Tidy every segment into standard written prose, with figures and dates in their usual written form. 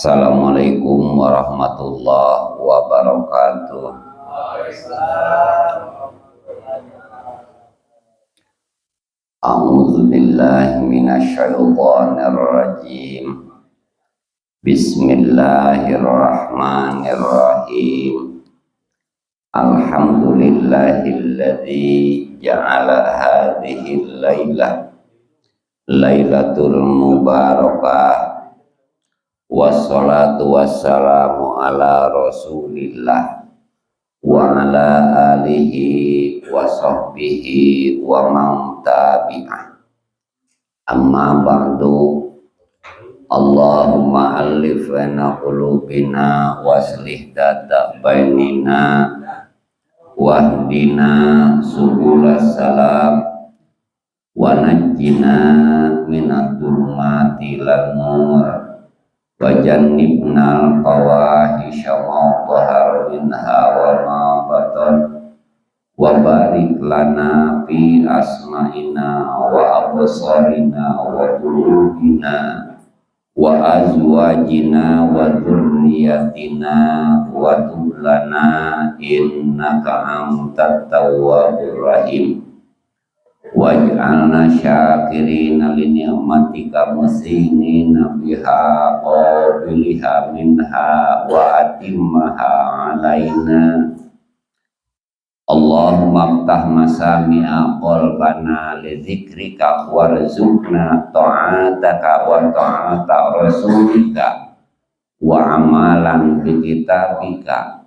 Assalamualaikum warahmatullahi wabarakatuh. A'udzu billahi minasyaitonir rajim. Bismillahirrahmanirrahim. Alhamdulillahilladzi ja'ala hadhil lailatul mubarakah. Wassalatu wassalamu ala rasulillah wa ala alihi wa sahbihi wa man tabi'ah. Amma ba'du. Allahumma alif baina qulubina waslih data bainina wahdina subulas salam wa najjina minadh dhulumati ilan nur wajannibnal fawahisha ma dhahara minha wa ma batan wa barik lana fi asma'ina wa absarina wa qulubina wa azwajina wa dzurriyyatina wa tub lana innaka antat tawwabur rahim waj'alna syakirina li ni'matika muslimina biha qabiliha minha wa atimmaha alaina. Allahumma aftah masami'a qalbana li dzikrika warzuqna ta'ataka wa ta'ata rasulika wa amalan bi kitabika.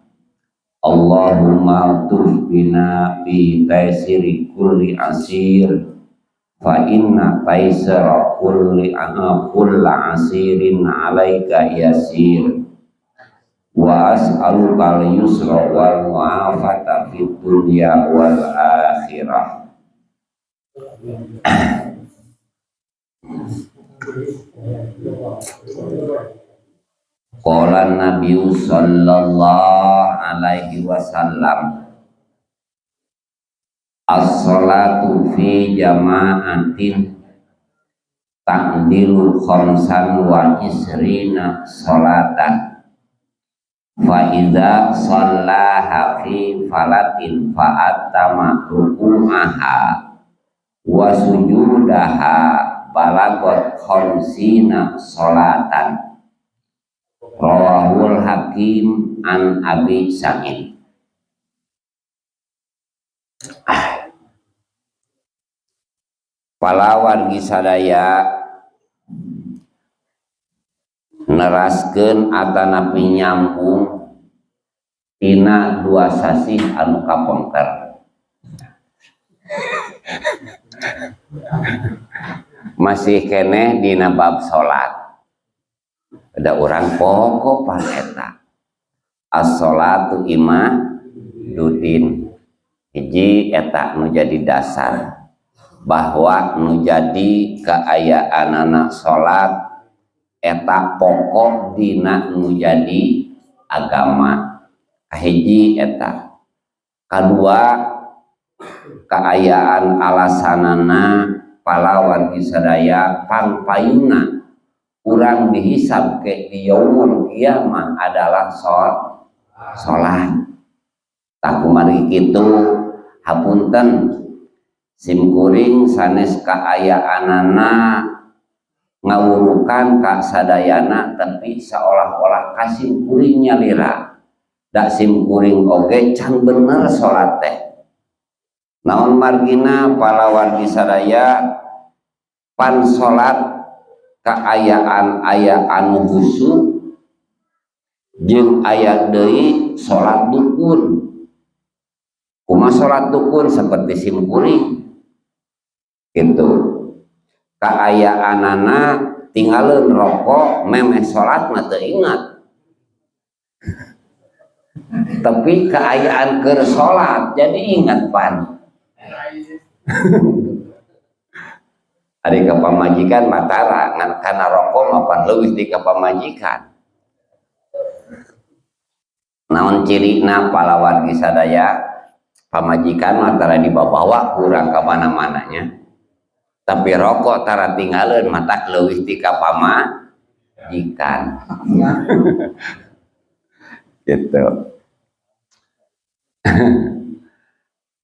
Allahumma tuf bina fi taisiri kulli asir fa inna taisara kulli asirin alaika yasir wa as'aluka al-yusra wal mu'afata fid dunya wal akhirah. Qala Nabi sallallahu alaihi wasallam as-salatu fi jama'atin ta'dilu khamsan wa isrina salatan fa idza shallaha fi falatin fa atama ruku'aha wa sujudaha balagot khamsina salatan. Rawahul Hakim an Abi Sa'id. Palawan gisadaya neraskeun atanapi nyambung tina dua sasih anu kapengker. Masih keneh dina bab salat. Ada orang pokok pan eta as-sholatu imadudin hiji eta nu jadi dasar bahwa nu jadi keayaan anak sholat eta pokok dina nu jadi agama hiji eta. Kedua keayaan alasanana palawan disadaya pangpayuna urang dihisab ke di yaumul kiamah adalah sholat. Tak kumari kitu hapunten simkuring sanes kaayaanana ngawurukan ka sadayana tapi seolah-olah kasimkuring nyalira dak simkuring oge can bener sholat teh. Naon margina palawan disadaya pan sholat kaayaan aya anu husu jeung aya deui salat dukun. Kumaha salat dukun seperti simkuring gitu. Kaayaanana tinggalin rokok memeh salat mah teu ingat. Tapi kaayaan keur salat jadi ingat pan. Ari ka pamajikan matara ngan kana rokok mapan leuwih ti ka pamajikan. Naon cirina palawan gisadaya pamajikan matara dibawa kurang ka mana-mananya. Tapi rokok tara tinggalin matak leuwih ti ka jikan. Gitu.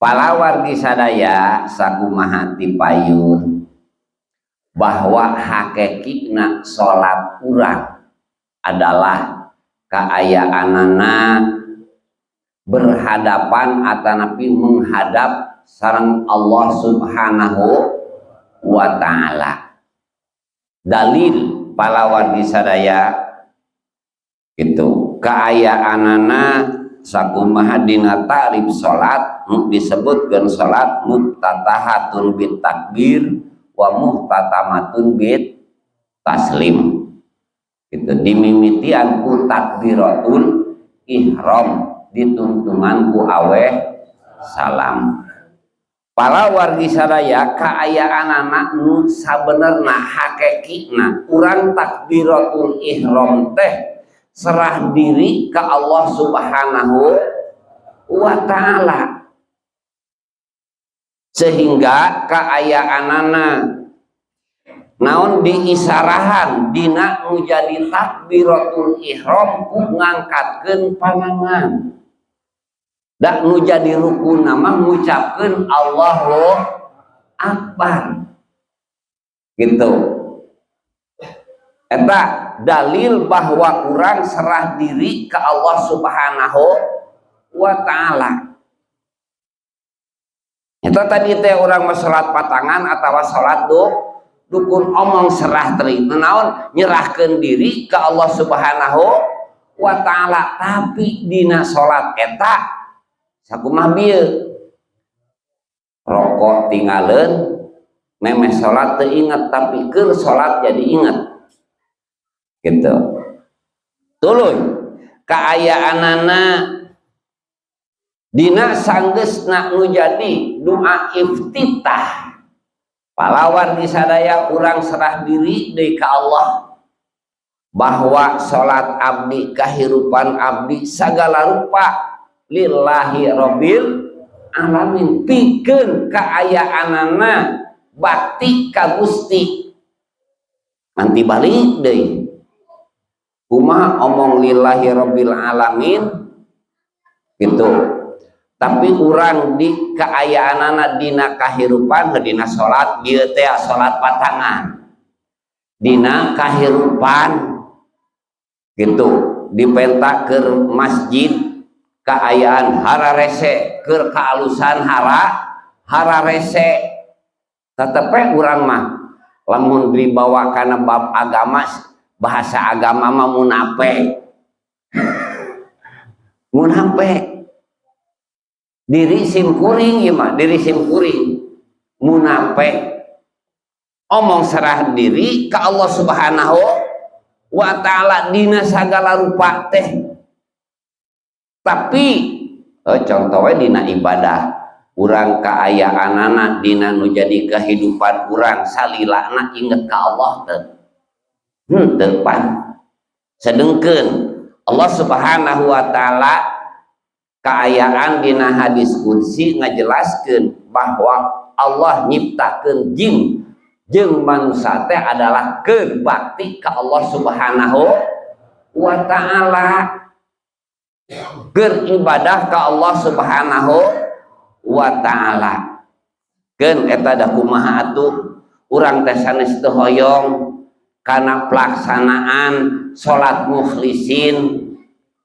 Palawargi sadaya sakumaha ti payun bahwa hakikina salat urang adalah kaayaanana berhadapan atanapi menghadap sareng Allah Subhanahu wa ta'ala. Dalil palawargi sadaya itu kaayaanana sakumaha dina ta'rif salat disebutkeun salat muftatahatun bit takbir wa muhtatamatun bit taslim. Itu dimimitian ku takbiratul ihram dituntungan ku aweh salam. Para wargi sadaya kaayaanana nu sabenerna hakikina urang takbiratul ihram teh serah diri ke Allah Subhanahu wa ta'ala, sehingga kaayaanana naon diisarahan dina nu jadi takbiratul ihram ku ngangkatkeun panangan, da nu jadi rukun nama ngucapkeun Allahu Akbar gitu. Eta dalil bahwa urang serah diri ke Allah Subhanahu wa ta'ala. Itu tadi teh urang salat patangan atawa salat dukun omong serah teri naon nyerahkeun diri ke Allah Subhanahu wa ta'ala. Tapi dina salat eta sakumaha bieu rokok tinggalin memeh salat teu inget tapi keur salat jadi inget gitu. Tuluy kaayaanana dina sanggeusna nu jadi doa iftitah palawan disadaya urang serah diri deui ka Allah bahwa salat abdi kahirupan abdi sagala rupa lillahi rabbil alamin pikeun kaayaanana bakti ka Gusti. Nanti balik deui kumaha omong lillahi rabbil alamin gitu, tapi urang di kaayaanana dina kahirupan dina salat dieu teh salat patangan dina kahirupan gitu dipenta keur masjid kaayaan hararese keur kaalusan hararese tetepe urang mah lamun dibawa kana bab agama bahasa agama mah munafik diri sim kuring ieu mah diri sim kuring munafik omong serah diri ka Allah Subhanahu wa ta'ala dina sagala rupa teh. Tapi contohnya dina ibadah urang kaayaanana dina nu jadi kehidupan urang salilana inget ka Allah teh depan sedengkeun Allah Subhanahu wa ta'ala kaayaan dina hadis qudsi ngajelaskeun bahwa Allah nyiptakeun jin jeung manusia teh adalah keur bakti ka Allah Subhanahu wa ta'ala, keur ibadah ka Allah Subhanahu wa ta'ala. Keun eta da kumaha atuh urang teh sanes teu hoyong karena pelaksanaan sholat mukhlisin,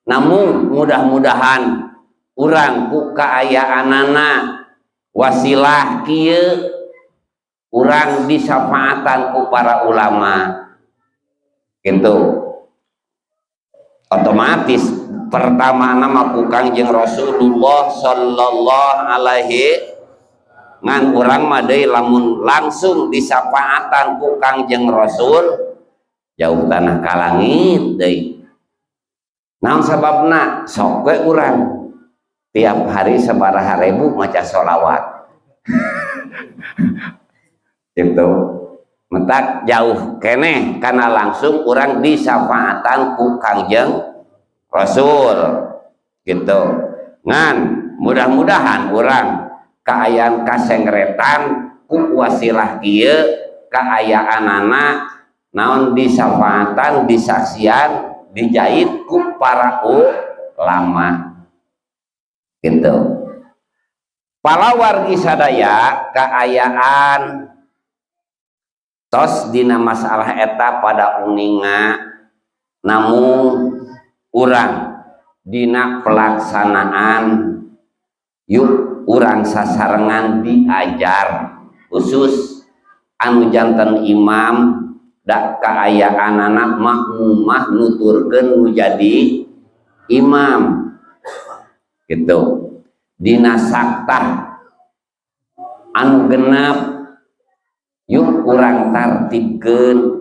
namun mudah-mudahan urang ku kaayaanana wasilah kieu urang disafaatan ku para ulama gitu. Otomatis pertama nama ku Kangjeng Rasulullah sallallahu alaihi ngan urang mah deui lamun langsung disafaatan ku Kangjeng Rasul jauh tanah ka langit deui. Naon sababna? Sok we urang tiap hari sabaraha ribu maca sholawat gitu. Mentak jauh keneh karena langsung urang disafaatan ku Kangjeng Rasul gitu. Ngan mudah-mudahan urang kaayaan kasengretan ku wasilah kieu kaayaanana naon disafaatan disaksian dijahit ku para ulama gitu. Pala wargi sadaya kaayaan tos dina masalah eta pada uninga namun urang dina pelaksanaan yuk urang sasarengan diajar khusus anu janten imam dak kaayaan anak makmumah nuturkeun nu jadi imam gitu. Dina saktah anu genep yuk urang tartibkeun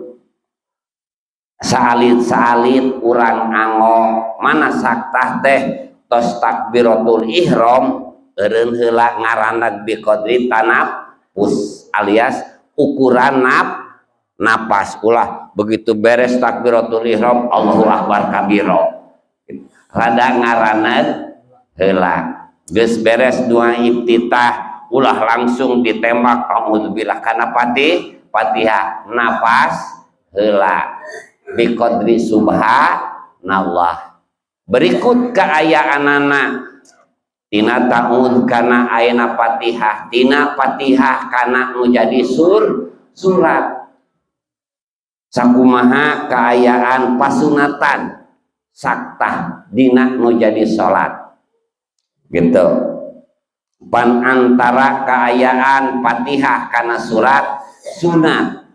salit-salit urang anggo mana saktah teh tos takbiratul ihram eureun heula ngaranna biqadri tanafus alias ukuran napas ulah begitu beres takbiratul ihram Allahu akbar kabiro rada ngaranna heula geus beres doa iftitah ulah langsung ditembak auzubillah kana Fatihah napas heula biqadri subhanallah. Berikut kaayaanana tina ta'ud kana ayeuna Fatihah tina Fatihah kana nu jadi surat sakumaha kaayaan pasunatan saktah dina nu jadi salat gitu. Pan antara kaayaan Fatihah kana surat sunat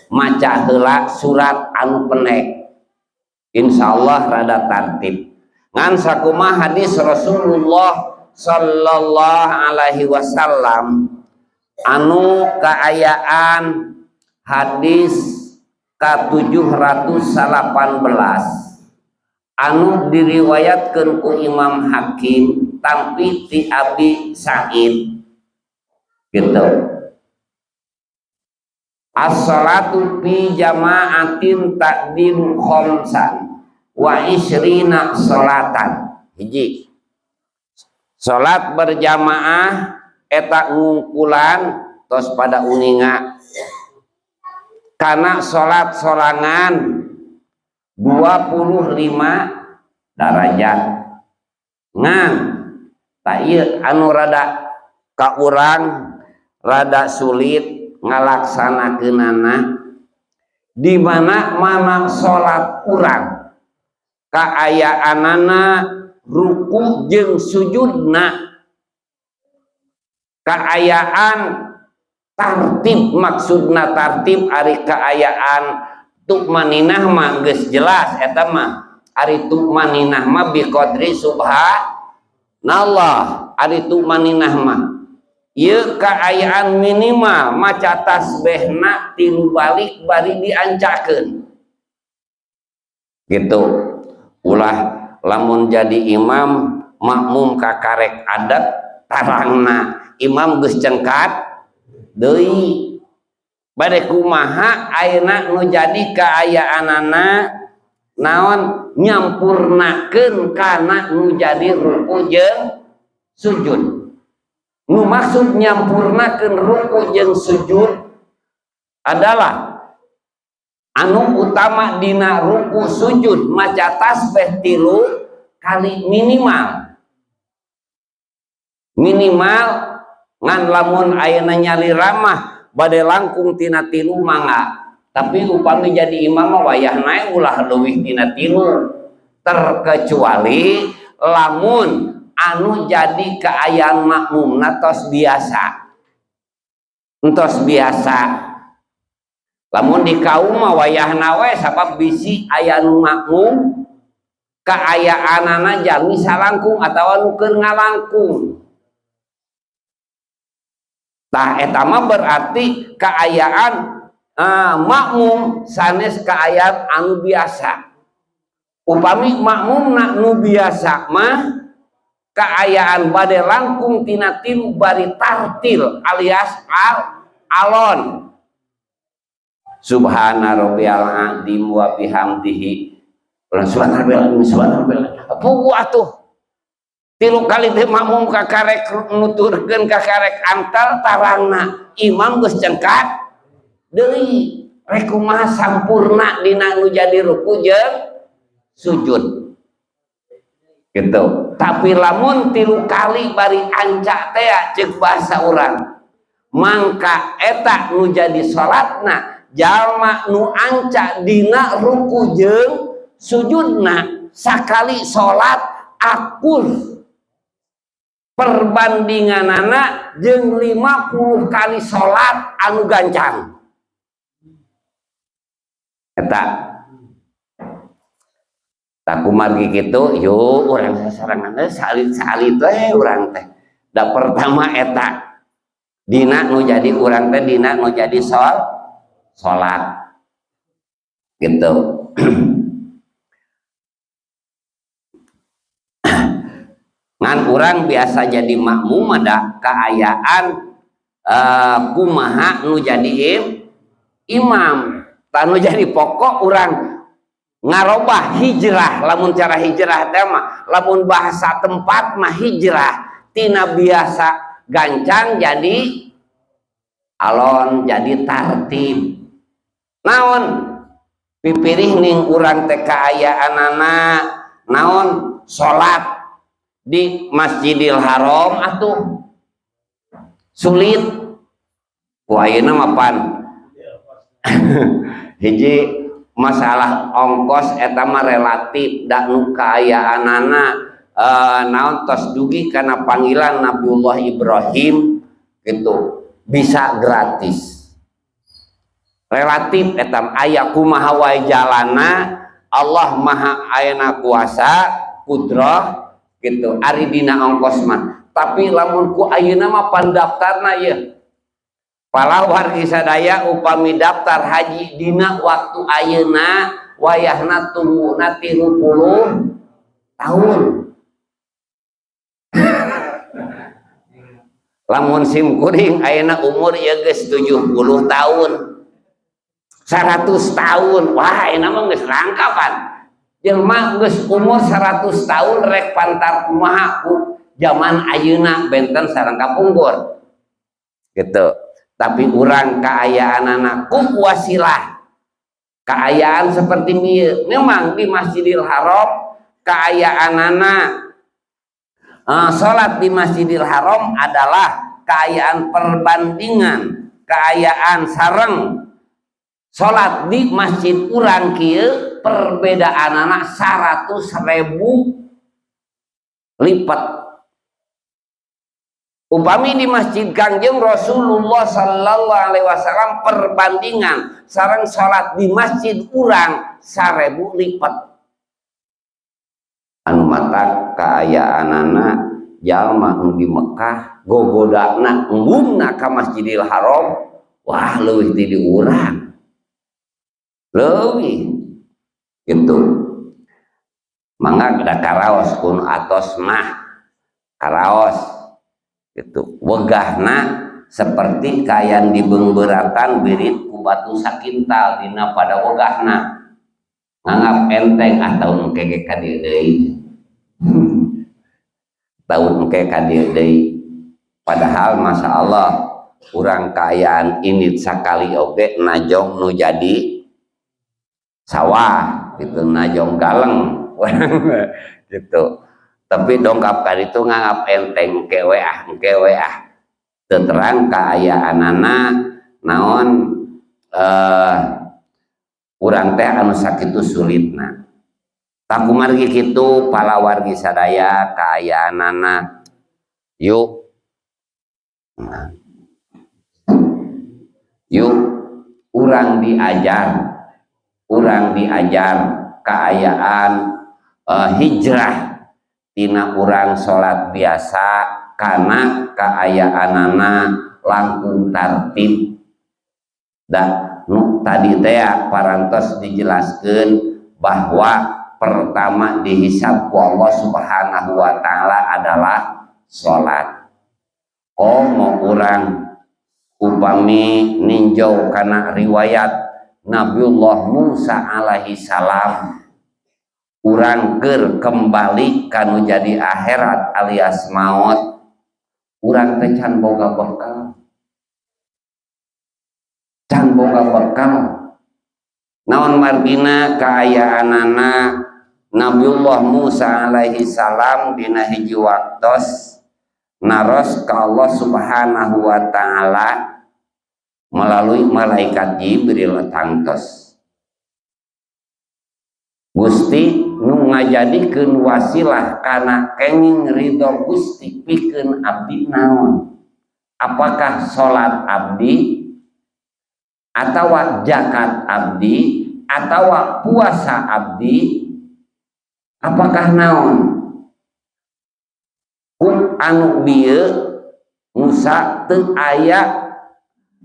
maca heula surat anu pendek insyaallah rada tartib ngan sakumaha hadis Rasulullah sallallahu alaihi wasallam anu kaayaan hadis ka 718 anu diriwayatkeun ku Imam Hakim tampi ti Abi Sa'id gitu. As-salatu fi jama'atin ta'dilu khamsan wa isrina salatan. Hiji salat berjamaah eta ngungkulan tos pada uninga kana salat sorangan 25 derajat ngan tak ieu anu rada ka urang rada sulit ngalaksanakeunana di mana salat urang kaayaanana ruku jeung sujudna kaayaan tartib maksudna tartib ari kaayaan tumaninah mah geus jelas eta mah ari tumaninah mah biqadri subhanallah ari tumaninah mah ieu kaayaan minimal maca tasbihna 3 balik bari diancakeun gitu. Ulah lamun jadi imam makmum kakarek adat tarangna imam geus cengkat deui bade kumaha ayeuna nu jadi kaayaanana naon nyampurnakeun kana nu jadi ruku jeung sujud. Nu maksud nyampurnakeun ruku jeung sujud adalah anu utama dina ruku sujud maca tasbih 3 kali minimal ngan lamun ayeuna nyali ramah bade langkung tina 3 mangga tapi upami jadi imam mah wayah nae ulah leuwih tina 3 terkecuali lamun anu jadi kaayaan makmum tos biasa lamun di kaum mah wayahna we sabab bisi aya nu makmum kaayaanana jami salangkung atawa nu keur ngalangkung tah eta mah berarti kaayaan makmum sanes kaayaan anu biasa upami makmumna nu biasa mah kaayaan bade langkung tina 3 bari tartil alias alon subhana rabbiyal azim wa bihamdihi subhana rabbiyal atuh 3 kali teh makmum kakarek nuturkeun kakarek antal tarangna imam geus cengkat deui rek kumaha sampurna dina nu jadi ruku jeung sujud gitu. Tapi lamun 3 kali bari anca teh ceuk bahasa urang mangka eta nu jadi salatna jalma nu anca dina ruku jeung sujudna sakali salat akur perbandinganana jeung 50 kali salat anu gancang eta. Tak kumargi kitu yuk urang sasarangan salit-salit we urang teh. Da pertama eta dina nu jadi urang teh dina nu jadi salat gitu. Ngan urang biasa jadi makmum ada kaayaan kumaha nu jadi imam tanu jadi pokok urang ngarobah hijrah. Lamun cara hijrah teh mah lamun bahasa tempat mah hijrah tina biasa gancang jadi alon jadi tartib. Naon pipirih ning urang teh kaayaanana naon salat di Masjidil Haram atuh sulit ku ayeuna mah pan hiji masalah ongkos eta mah relatif da nu kaayaanana naon tos dugi kana panggilan Nabiullah Ibrahim gitu bisa gratis relatif eta aya kumaha wae jalana Allah maha ayana kuasa kudrah gitu ari dina ongkos mah. Tapi lamun ku ayeuna mah pandaftarna ieu pala wargi sadaya upami daftar haji dina waktu ayeuna wayahna tungguna 30 tahun. Lamun sim kuring ayeuna umur ieu geus 70 tahun 100 tahun wah enak mah geus rangka pan jelema geus umur 100 tahun rek pantar kumaha ku zaman ayeuna benten sareng kapungkur gitu. Tapi urang kaayaanana ku wasilah kaayaan seperti ieu memang di Masjidil Haram kaayaanana salat di Masjidil Haram adalah kaayaan perbandingan kaayaan sareng salat di masjid urang kieu perbedaanana 100.000 lipat. Upami di masjid Kangjeng Rasulullah sallallahu alaihi wasallam perbandingan sareng salat di masjid urang 1000 lipat. Anu mata kaayaanana jalma nu di Mekah gogodana ngumna ka Masjidil Haram wah leuwih ti di urang leuwih gitu. Mangga ada karaos kun atos mah karaos gitu wegahna seperti kayan dibeungbeuratan birit ku batu sakintal dina pada wegahna nganggap enteng atau engke ka dieu deui tahun engke ka dieu deui padahal masya Allah urang kaayaan ini sakali oge najong nu jadi sawah gitu najong galeng gitu. Tapi dongkap kali itu nganggap enteng engke we terang kaayaanana naon urang teh anu sakitu sulitna. Tak kumargi kitu pala wargi sadaya kaayaanana yuk urang diajar kaayaan hijrah tina urang salat biasa kana kaayaanana langkung tartib da nu tadi teh parantos dijelaskeun bahwa pertama dihisab ku Allah Subhanahu wa taala adalah salat. Komo urang upami ninjau kana riwayat Nabiullah Musa alaihi salam urang keur kembali kanu jadi akhirat alias maut urang teh can boga bekal naon margina kaayaanana Nabiullah Musa alaihi salam dina hiji waktos naros ka Allah Subhanahu wa taala melalui malaikat Jibril tangtos. Gusti nu ngajadikeun wasilah kana kenging ridho Gusti pikeun abdi naon? Apakah salat abdi atawa zakat abdi atawa puasa abdi? Apakah naon? Anu bieu Musa teu aya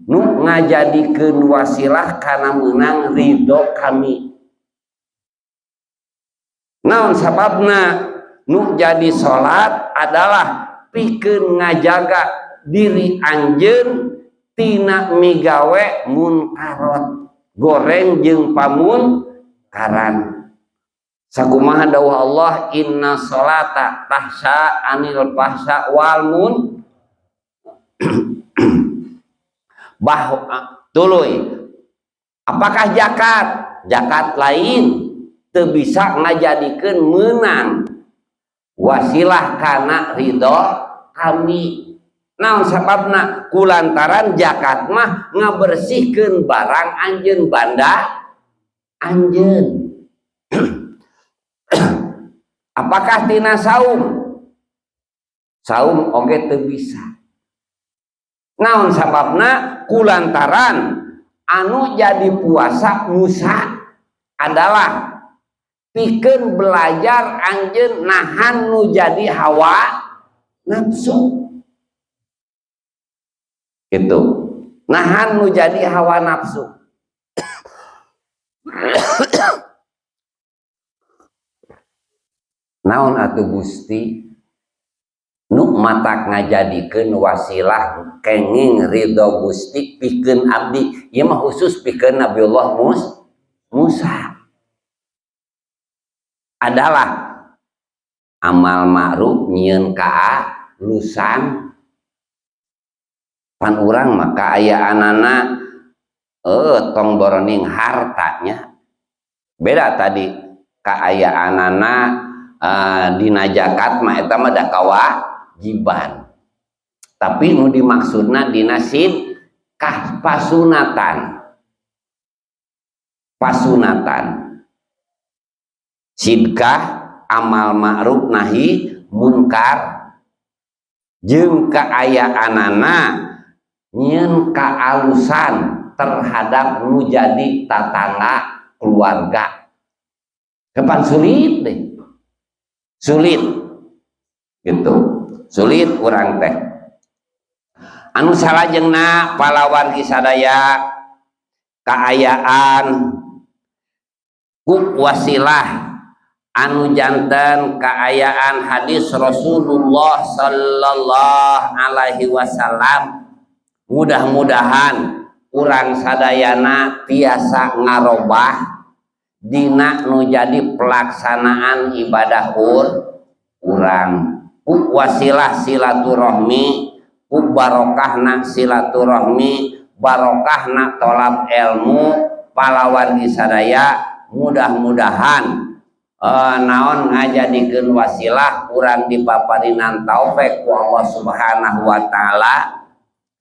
nu ngajadikeun wasilah kana meunang ridho kami. Naon sababna? Nu jadi salat adalah pikeun ngajaga diri anjeun tina migawe munkarot, goreng jeung pamunkaran. Sakumaha dawuh Allah, inna sholata tahsya anil fahsya wal mun tuluy. Apakah zakat? Zakat lain teu bisa ngajadikeun meunang wasilah kana ridho kami. Naon sababna? Kulantaran zakat mah ngabersihkeun barang anjeun banda anjeun. Apakah tina saum? Saum oge teu bisa. Naon sababna? Kulantaran anu jadi puasa Musa adalah pikeun belajar anjeun nahan nu jadi hawa nafsu. Gitu. Nahan nu jadi hawa nafsu. Naon atuh Gusti nu matak ngajadikeun wasilah kenging ridho Gusti pikeun abdi? Ieu mah khusus pikeun Nabiullah Musa adalah amal ma'ruf nyieun ka lusan pan urang maka aya anana tong boroning hartanya beda tadi kaayaanana dina zakat mah eta mah da kawajiban, tapi nu dimaksudna dina pasunatan sidkah amal ma'ruf nahi munkar jeung kaayaanana nyieun kaalusan terhadap nu jadi tatangga keluarga. Kapan sulit deh, sulit gitu, sulit urang teh. Anu salajengna palawan sadaya kaayaan ku wasilah anu janten kaayaan hadis Rasulullah sallallahu alaihi wasallam. Mudah-mudahan urang sadayana tiasa ngarobah dina nu jadi pelaksanaan ibadah urang ku wasilah silaturahmi, ku barokahna silaturahmi, barokahna tolab ilmu palawan sadaya. Mudah-mudahan naon ngajadikeun wasilah urang dipaparinan taufik ku Allah Subhanahu wa taala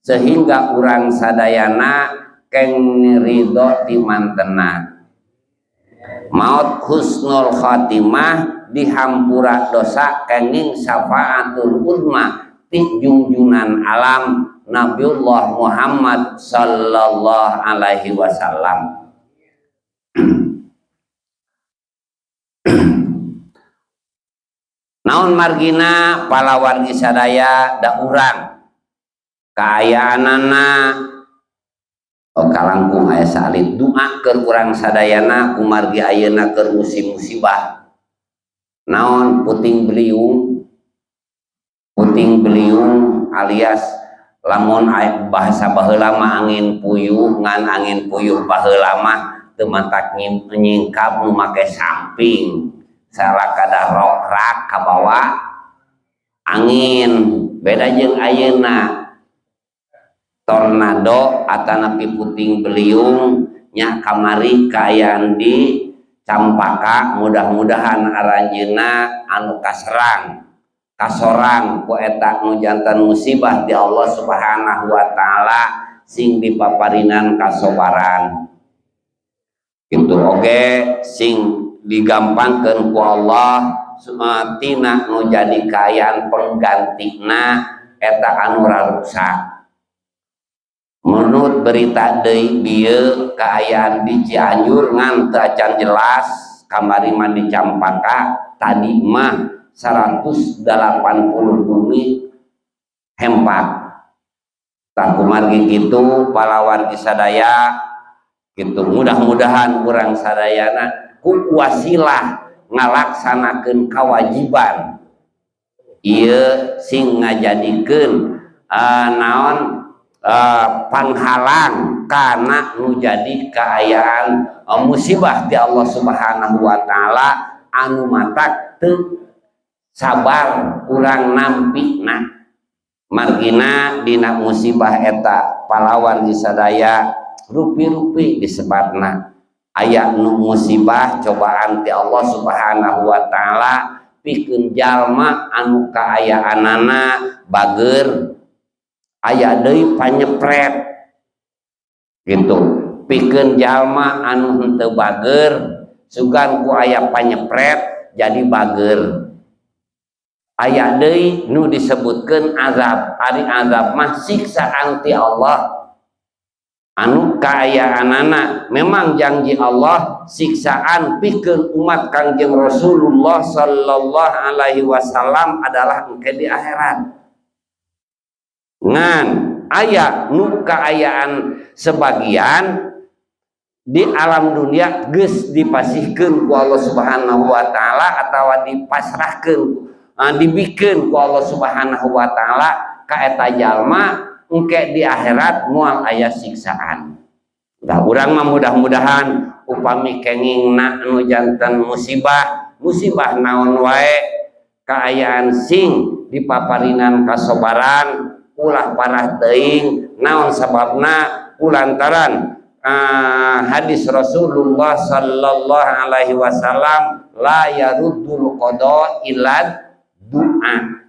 sehingga urang sadayana keng ridho ti mantenna maut husnul khatimah dihampura dosa kenging syafaatul uzma ti junjunan alam Nabiullah Muhammad sallallahu alaihi wasallam. Naon margina palawargi sadaya da urang kaayaanana kalangkung aya salit doa keur urang sadayana kumargi ayeuna keur musim musibah. Naon puting beliung alias lamun bahasa baheula mah angin puyuh, ngan angin puyuh baheula mah teu matak nyingkap nu make samping salah kada rokrak ka bawah angin. Beda jeung ayeuna tornado atanapi puting beliung nya kamari kaayaan di Campaka, mudah-mudahan aranjeuna anu kasorang ku eta nu janten musibah di Allah Subhanahu wa taala sing dipaparinan kasobaran. Kitu oge sing digampangkeun ku Allah tina nu jadi kaayaan penggantina eta anu raruksa. Menurut berita deui dieu kaayaan di Cianjur ngan teu acan jelas, kamari mah di Campaka tadi mah 180 bumi hempat. Tak kumargi kitu para wargi sadaya kitu, mudah-mudahan urang sadayana ku wasilah ngalaksanakeun kewajiban ieu sing ngajadikeun naon panghalang karena nu jadi kaayaan musibah di Allah Subhanahu wa taala anu matak teu sabar urang nampina margina dina musibah eta palawan di sadaya rupi-rupi disebutna aya nu musibah cobaan ti Allah Subhanahu wa taala pikeun jalma anu kaayaanana bager, aya deui panyepret gitu, pikeun jalma anu henteu bager sugan ku aya panyepret jadi bager. Aya deui nu disebutkeun azab, ari azab mah siksaan ti Allah anu kaayaanana memang janji Allah siksaan pikeun umat Kangjeng Rasulullah sallallahu alaihi wasallam adalah engke di akhirat. Ngan aya nu kaayaan sebagian di alam dunia geus dipasihkeun ku Allah Subhanahu wa taala atawa dipasrahkeun dibikeun ku Allah Subhanahu wa taala ka eta jalma engke di akhirat moal aya siksaan. Da urang mah mudah-mudahan upami kengingna anu janten musibah naon wae kaayaan sing dipaparinan kasobaran ulah parah teuing naon sababna kulantaran hadis Rasulullah sallallahu alaihi wasallam la yaruddul qada illa du'a.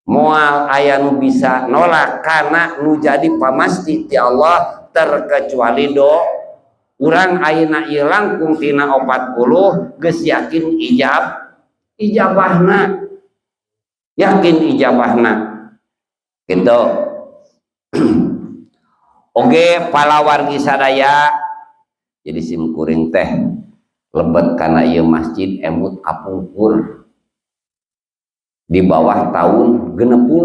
Moal aya nu bisa nolak karena nu jadi pamasti ti Allah terkecuali urang ayeuna ieu langkung tina 40 geus yakin ijabahna gitu. Oge palawargi sadaya jadi simkuring teh lebet karena ieu masjid emut kapungkur di bawah tahun 60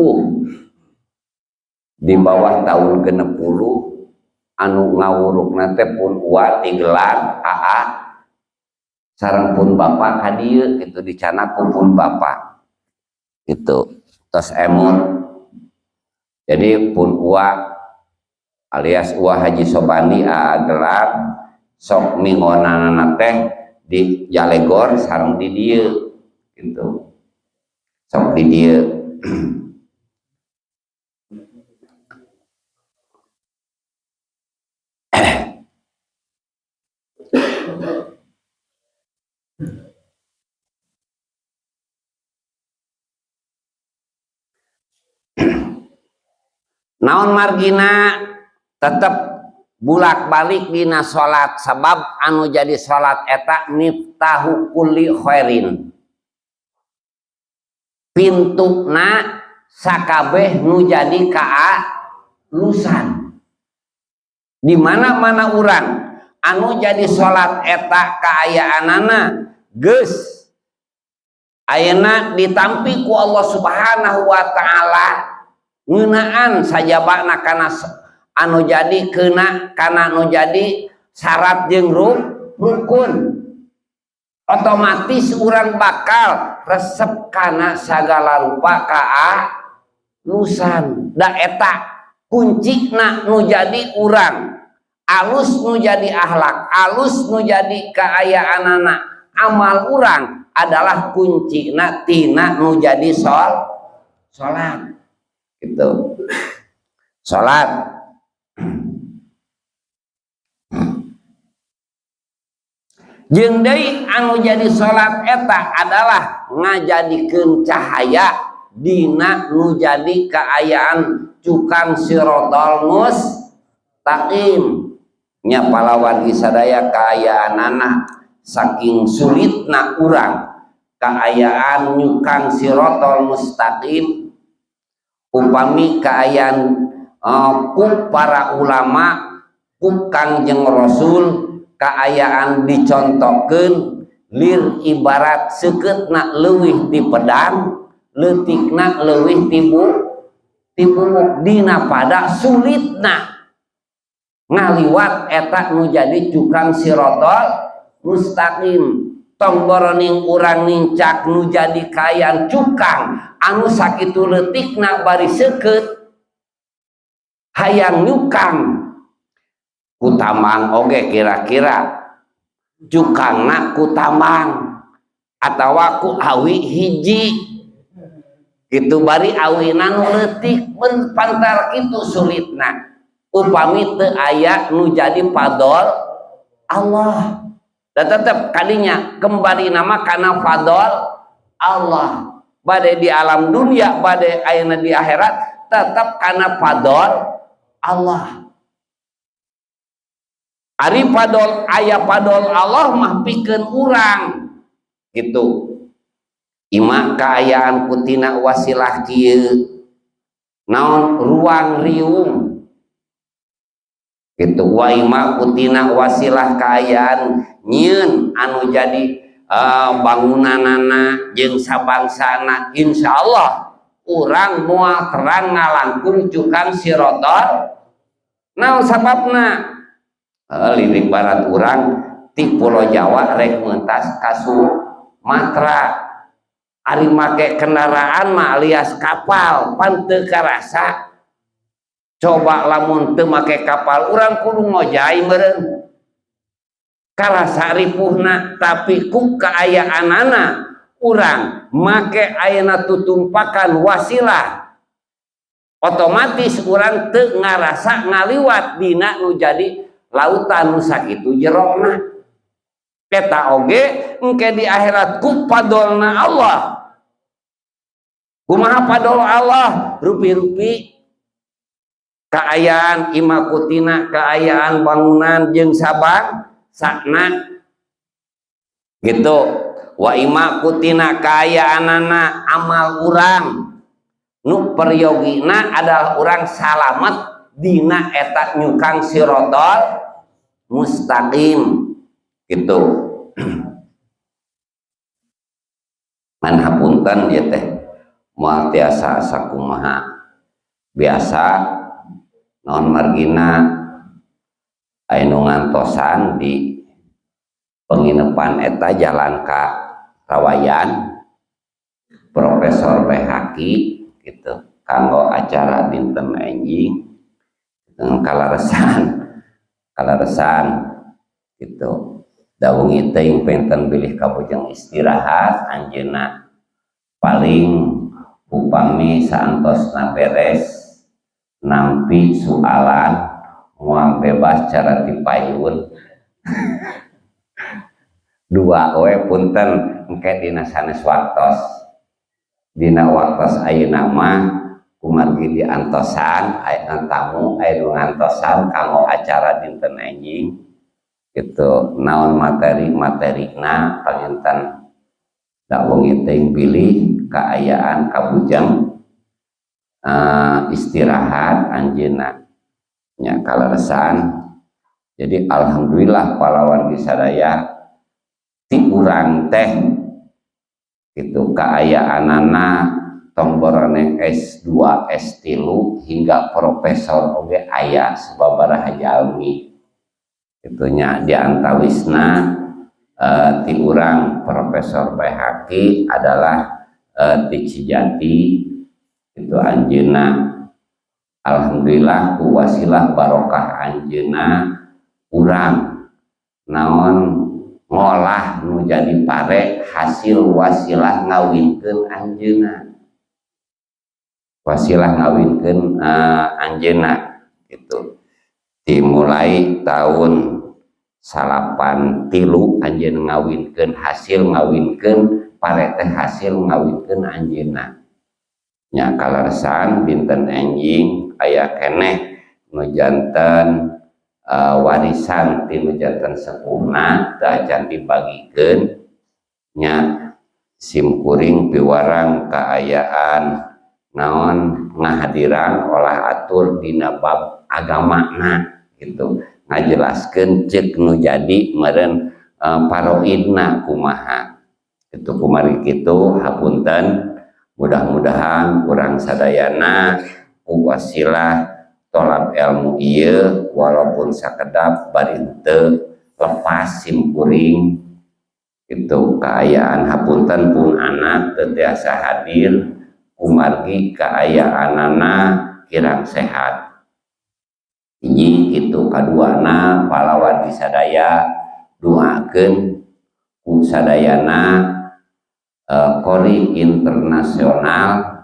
anu ngawurukna teh pun uat digelar AA sareng pun bapak ka dieu kitu dicana pun bapak gitu tos emut. Jadi pun uwa alias uwa Haji Sobandi gelar sok mingonana teh di Jalegor sareng di dieu gitu. Sok di dieu. Naon margina tetep bulak balik dina salat sabab anu jadi salat eta miftahu kulli khairin, pintuna sakabeh nu jadi kaalusan. Di mana-mana urang anu jadi salat eta kaayaanana geus ayeuna ditampi ku Allah Subhanahu wa taala ngeunaan sajabana kana anu jadi kana anu jadi syarat jeung rukun, otomatis urang bakal resep kana sagala rupa kaalusan. Da eta kuncina nu jadi urang alus nu jadi akhlak alus nu jadi kaayaanana amal urang adalah kuncina tina nu jadi salat gitu. Salat Jeung deui anu jadi salat eta adalah ngajadikeun cahaya dina nu jadi kaayaan cukang sirotol mustaqim nya palawan sadaya kaayaanana saking sulitna urang kaayaan nyukang sirotol mustaqim upami kaayaan ku para ulama ku Kangjeng Rasul kaayaan dicontohkeun lir ibarat sekeutna leuwih ti pedang leutikna leuwih tibu dina pada sulitna ngaliwat eta nu jadi cukang sirotol mustaqim tomboroning urang nincak nu jadi kaayaan cukang anu sakitu leutikna bari seukeut hayang nyukang kutamang oge kira-kira cukangna kutamang atawa ku awi hiji gitu bari awina nu leutik pantar kitu sulitna upami teu aya nu jadi padol Allah dan tetep kadinya kembali nama kana fadol Allah bade di alam dunia bade ayeuna di akhirat tetep kana fadol Allah. Ari padol aya padol Allah mah pikeun urang gitu. Ima kaayaan kutina wasilah kieu naon ruang riung gitu wa ima kutina wasilah kaayaan nyieun anu jadi bangunanana jeung sabangsana insyaallah urang moal terang ngalangkung cukang sirotol naon sababna lirik barat urang ti Pulau Jawa rek mentas ka Sumatera ari make kendaraan mah alias kapal pan teu karasa coba lamun teu make kapal urang kudu ngojay meureun karasa ripuhna tapi ku kaayaanana urang make ayeuna tutumpakan wasilah otomatis urang teu ngarasa ngaliwat dina nu jadi lautan nu sakitu jerona eta oge engke di akhirat ku padolna Allah kumaha padol Allah rupi-rupi kaayaan imakutina kaayaan bangunan jeung sabang sakna gitu wa imakutina kaayaanana amal urang nu peryogina adalah urang salamet dina eta nyukang sirotol mustaqim gitu. Manhapunten ya teh moal tiasa sakumaha biasa naon margina anu ngantosan di penginepan eta jalan ka Rawayan Profesor PHQ gitu kanggo acara dinten enjing kalaresan gitu dawengi teuing penten bilih kabujang istirahat anjeunna paling upami saantosna beres nampi soalan moal bebas cara dipayun dua we punten engke dina sanes waktos dina waktos ayeuna mah kumargi diantosan aya tamu aya ngantosan kanggo acara dinten enjing gitu naon materi-materina panginten da wengi teuing pilih kaayaan kabujang istirahat anjeunna nya kaleresan jadi alhamdulillah pahlawan disadaya ti urang teh gitu kaayaanana tomborane S2 S3 hingga profesor oge aya sababaraha jalmi itunya diantawisna ti urang Profesor PHQ adalah ti Cijati itu anjeunna alhamdulillah ku wasilah barokah anjeunna urang naon ngolah nu jadi pare hasil wasilah ngawinkeun anjeunna wasilah ngawinkeun anjeunna gitu dimulai tahun salapan tilu anjeun ngawinkeun hasil ngawinkeun parete hasil ngawinkeun anjeunna nya kalarsan dinten enjing aya keneh nu janten warisan ti nu janten sepuhna teu acan dibagikeun nya sim kuring piwarang kaayaan naon ngahadiran olah atur dina bab agamana gitu ngajelaskeun ceuk nu jadi meureun paroidna kumaha itu kumari kitu hapunten mudah-mudahan urang sadayana ku wasilah tolab ilmu ieu walaupun sakedap bari teu lepas sim kuring itu kaayaan hapunten pun anak teu tiasa hadir kumargi kaayaanana kirang sehat hiji kitu kaduana pahlawan sadaya doakeun ku sadayana Kori internasional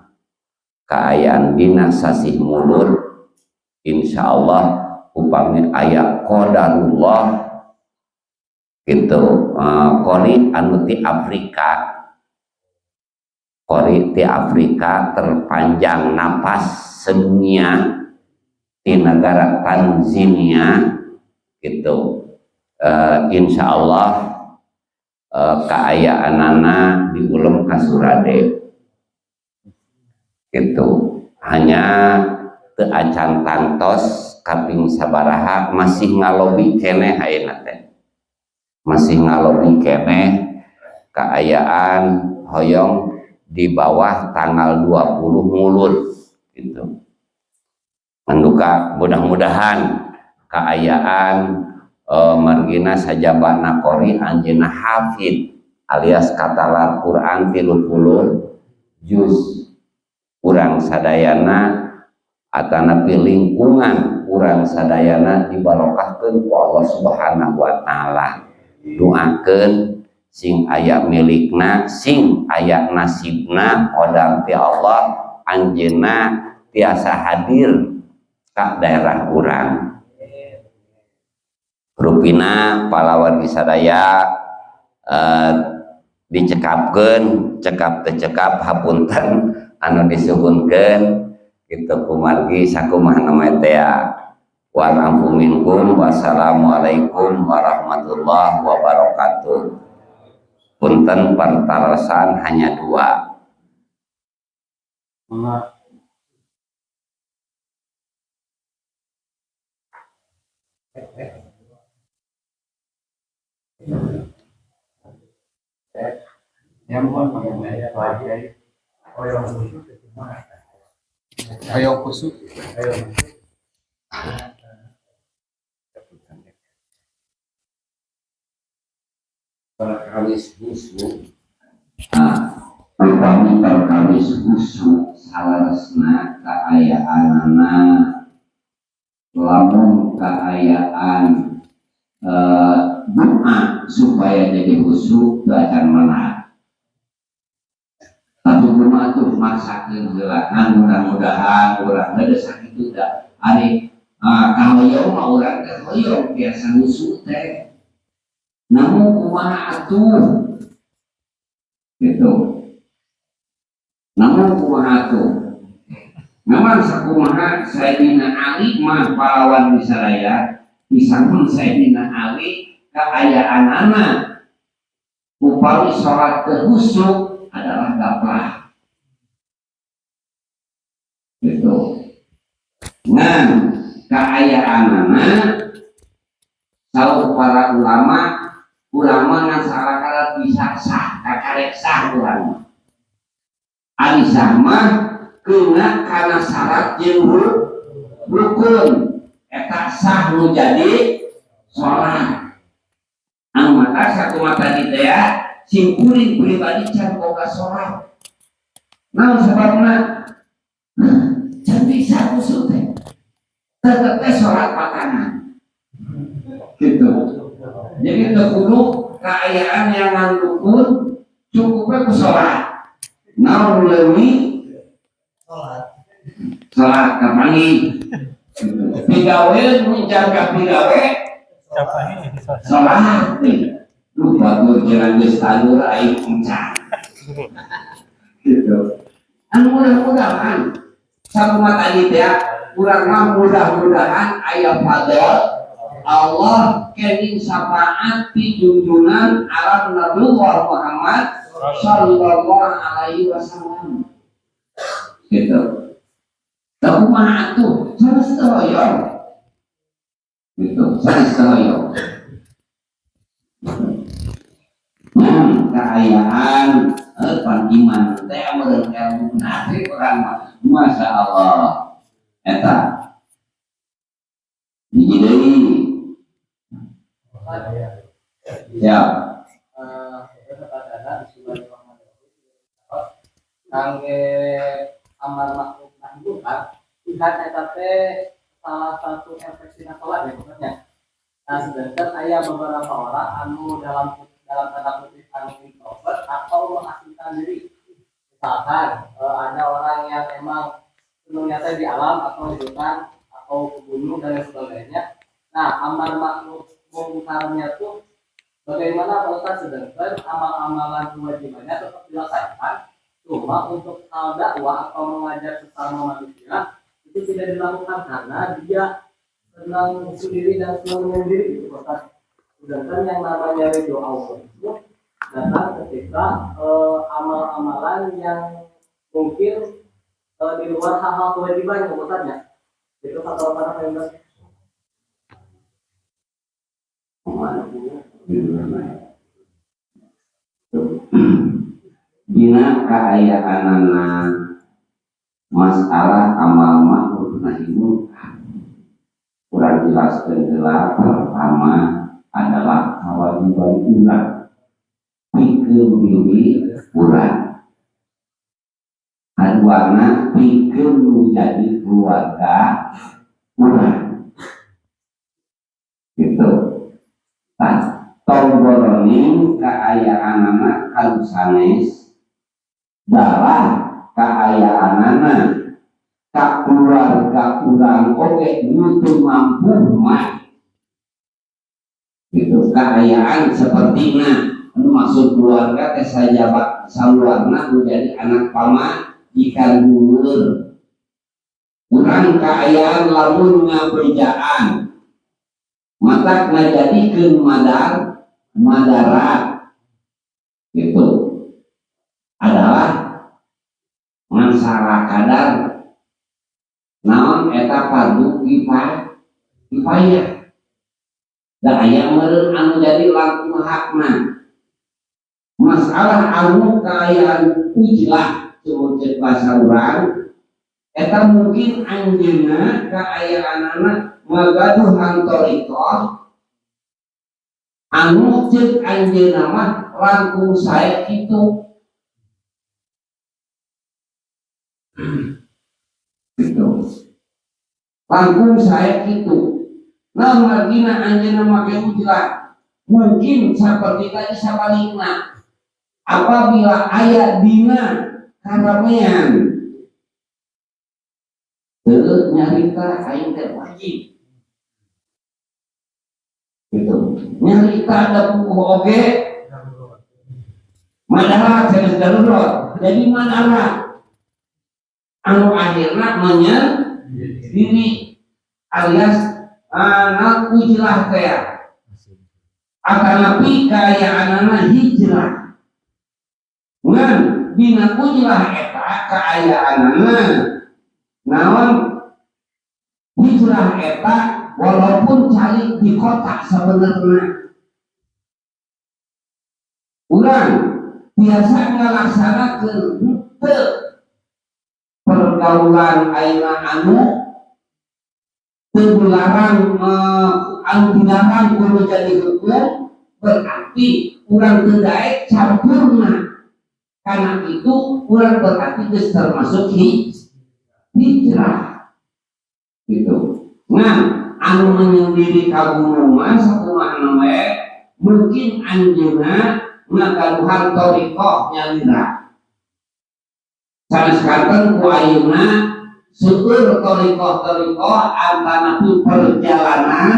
kaayaan dina sasih mulur insyaallah upami aya qadarullah gitu Kori anu ti Afrika Kori ti Afrika terpanjang napas sedunia di negara Tanzania gitu insyaallah kaayaanana diulem ka Surade gitu hanya teu acan tangtos kaping sabaraha masih ngalobi keneh ayeuna teh masih ngalobi keneh kaayaan hoyong di bawah tanggal 20 mulud gitu manduka mudah-mudahan kaayaan margina sajabana Kori anjeunna hafid alias katalar Quran 30 juz urang sadayana atanapi lingkungan urang sadayana dibarokahkeun ku Allah Subhanahu wa taala doakeun sing aya milikna sing aya nasibna qadar ti Allah anjeunna tiasa hadir ka daerah urang rupina pahlawan sadaya dicekapkeun cekap teu cekap hapunten anu disuhunkeun kitu kumargi sakumaha nama teh wa afu minkum wassalamualaikum warahmatullahi wabarakatuh punten pertarasan hanya 2 Ayo kusuk. Perkawis husu upami perkawis husu salaresna kaayaanana lamun kaayaan doa supaya jadi husu akan menang tapi kumaha tuh maksakeun heula mudah-mudahan urang teh sakit itu da ari kahoyong mah urang teh hoyong biasa husu teh namun kumaha atuh gitu namun kumaha atuh memang sakumaha Sayyidina Ali mah pahlawan Bisaraya disampun Sayyidina Ali kaayaanana upami sholat kehusuk adalah gaplah gitu ngan kaayaanana saur para ulama ngan salah bisa sah kakarek sah ulama ari sah mah kena kana syarat jeung rukun eta sah nu jadi sholat anu mata satu mata di teh sing kuring pribadi can boga sholat naon sababna can bisa kusuk teh tetep teh sholat pakanan gitu jadi teu kudu kaayaan yang ngandukun cukupnya ku sholat naon leuwih sholat kapangi pigawe menjaga pigawe Sholat lupa tuh jalan geus tanur aing puncak gitu. Mudah-mudahan sakumat tadi teh urang mah mudah-mudahan aya fadl Allah kening syafaat ti junjungan alam Nabi Muhammad sallallahu alaihi wasallam gitu. Tapi mah atuh sanes toyong gitu, sanes toyong. Keayaan pan iman teh meureun ilmu nate urang mah masya Allah eta hiji deui ya kangge amar ma'ruf nahi munkar lihat eta teh salah satu efek salat ya maksudnya. Nah sedangkan aya beberapa orang anu dalam tanda kutip anu introvert atau mengasingkan diri. Misalkan ada orang yang emang senangnya di alam atau di hutan atau ke gunung dan sebagainya. Nah amar ma'ruf mungkarnya tuh bagaimana kalau sedangkan amal-amalan kewajibannya tetap dilaksanakan, cuma untuk hal dakwah atau mengajar sesama manusia itu tidak dilakukan karena dia senang sendiri dan senang menyendiri gitu. Sedangkan yang namanya ridho Allah itu datang ketika amal-amalan yang mungkin di luar hal-hal kewajiban yang bukannya itu kata para pemimpin. Dina kaayaanana masalah amal ma'ruf nahi munkar kurang jelaskeun heula. Pertama adalah kewajiban urang pikeun diri urang, kaduana pikeun menjadi keluarga urang gitu. Tonggoroning kaayaanana kanu sanes dalah kaayaanana ka keluarga urang oge nutu mampu mah gitu. Kaayaan sepertina maksud keluarga teh sajabat saluarna menjadi anak pamajikan dulur. Urang kaayaan lamun ngabejaan mata ngajadikeun madarat gitu adalah masalah kadar naon eta fardu kifayah. Da aya meureun anu jadi langkung hakna masalah anu kaayaan ujlah sebutin bahasa urang eta mungkin anjeunna kaayaanana magaduhan thariqah anu ceuk anjeunna mah langkung sae kitu gitu langkung sae kitu. Nah margina anjeunna make ujlah mungkin saperti tadi sabalikna apabila aya dina karamean teu nyarita aing teh wajib gitu. Nyarita ada buku oge madarat jenis darurat jadi madarat anu akhirna menyendiri alias anak ujlah teh akan lebih kaayaanana hijrah ngan dina ujlah eta kaayaanana naon hijrah eta walaupun cari di kota sebenarnya urang biasa ngalaksanakeun teu pergaulan ayeuna anu teu dilarang anu dilarang kudu jadi hukum berarti urang teu daek campurna karena itu urang berarti geus termasuk hijrah gitu. Nah anu menyendiri kagungan sakumaha we mungkin anjeunna ngagaduhan thariqah nyalira saneskanten ku ayeuna seueur thariqah antara perjalanan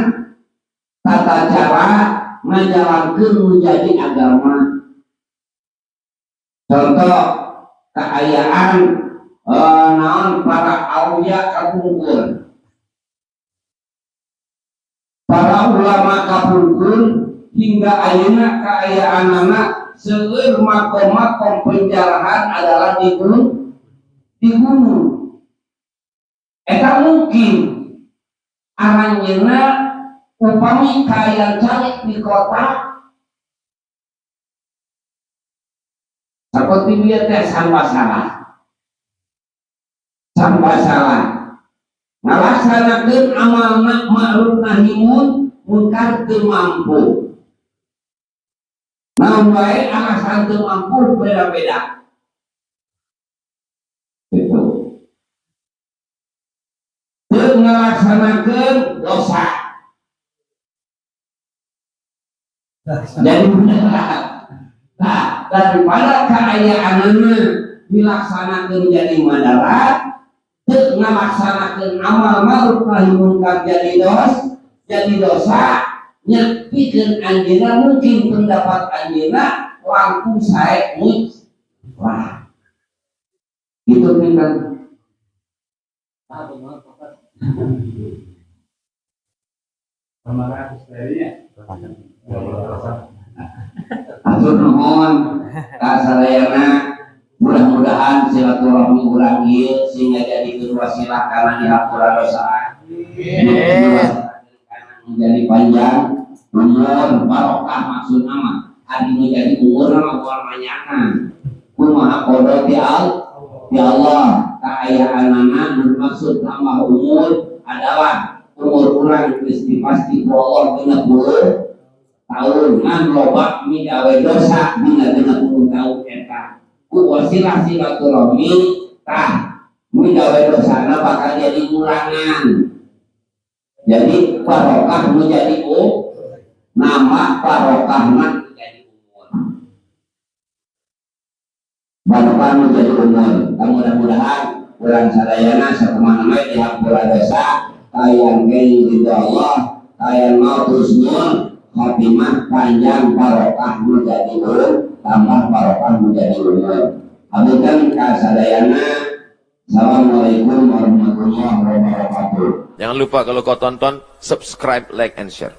tata cara ngajalankeun menjadi agama. Contoh keayaan naon para aulia kapungkur, para ulama kapungkur hingga ayeuna keayaan anak seueur makom-makom penjarahan adalah di gunung. Eta mungkin aranjeuna upami kaayaan calik di kota seperti dia teh sampah salah ngalaksanakeun amal ma'ruf nahi munkar teu mampu. Namun baik alasan teu mampu beda-beda. Gitu. Teu ngalaksanakeun dosa. Jadi benar. Nah, daripada keayaanana dilaksanakeun jadi madarat, teu ngalaksanakeun amal ma'ruf nahi munkar jadi dosa, nyepikeun anjeunna mungkin pendapat anjeunna langkung sae wah. Gitu kan. Atur nuhun ka sadayana, mudah-mudahan silaturahmi urang ieu sehingga jadi wasilah kana dihapura dosa. Menjadi panjang umur barokah maksud nama adi menjadi umur nama warnanya kumaha qada ti Allah kaayaanana maksud nama umur adalah umur urang pasti Allah 30 tahun ngan loba migawe dosa dina 30 tahun eta ku wasilah silaturahmi tah migawe dosana bakal jadi ngurangan. Jadi barokah menjadi nama barokahna menjadi umur. Barokah menjadi umur. Mudah-mudahan urang sadayana sakumaha dihampura dosa, kayan kei ridho Allah, kayan maut husnul khatimah panjang barokah menjadi umur, tambah barokah menjadi umur. Abikan ka sadayana. Assalamualaikum warahmatullahi wabarakatuh. Jangan lupa kalau kau tonton, subscribe, like, and share.